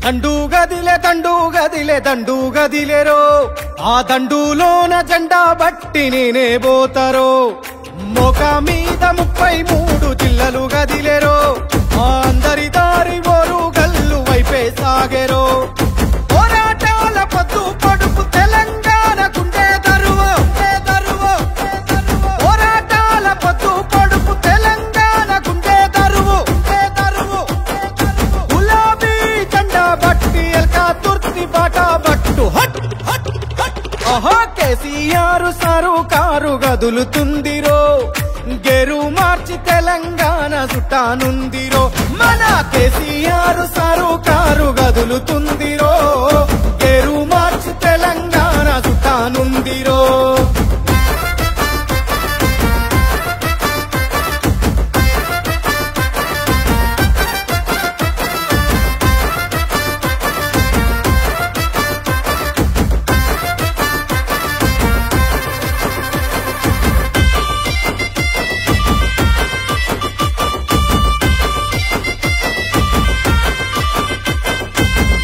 దండు గదిలే దండు గదిలేరో ఆ దండులోన జెండా బట్టి నేనే పోతారో మోక మీద 33 జిల్లలు గదిలేరో అందరి దారి ఓరు గల్లు వైపే సాగేరో పోరాటాల పొద్దు పొడుపు తెలంగాణ గుండె దరువు పోరాటాల పొద్దు పొడుపు తెలంగాణ గుండె దరువు గులాబీ జెండా బట్టి ఎల్కా తుర్తి బాట బట్టు హట్ హట్ హట్ ఆహా కేసీఆర్ సారు కారు గదులుతుందిరో గెరు మార్చి తెలంగాణ చుట్టానుందిరో మన కేసీఆర్ సారు కారు గదులుతుందిరో గెరు మార్చి తెలంగాణ చుట్టానుందిరో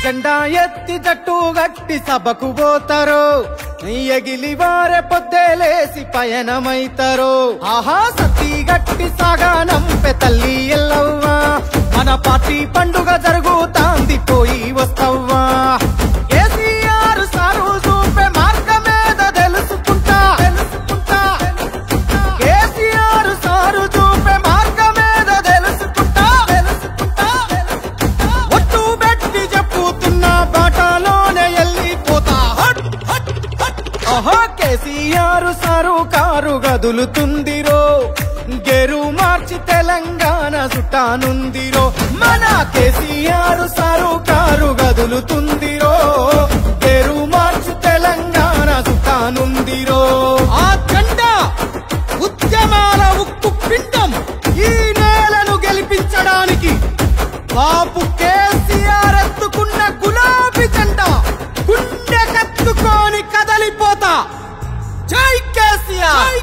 జెండా ఎత్తి జట్టు గట్టి సభకు పోతారో ఎగిలి వారే పొద్దేలేసి పయనమైతారో ఆహా సత్తి గట్టి సాగానంపె తల్లి ఎల్లవ్వా మన పార్టీ పండుగ జరుగుతాంది పోయి వస్తవ్వా కేసీఆర్ సారు చూపే మార్గమేద తెలుసుకుంటా కేసీఆర్ సారు చూపే మార్గమేద తెలుసుకుంటా ఒట్టు పెట్టి చెప్పుతున్నా బాటలోనే వెళ్ళిపోతా ఆహా కేసీఆర్ సారు కారు గదులుతుందిరో గెరు మార్చి తెలంగాణ చుట్టానుందిరో మన కేసీఆర్ సారు కారు గదులుతుందిరో గెరు మార్చి తెలంగాణ చుట్టానుందిరో ఆ జెండా ఉద్యమాల ఉక్కు పిండం ఈ నేలను గెలిపించడానికి బాపు కేసీఆర్ ఎత్తుకున్న గులాబీ జెండా గుండె కత్తుకొని కదలిపోతా జై కేసీఆర్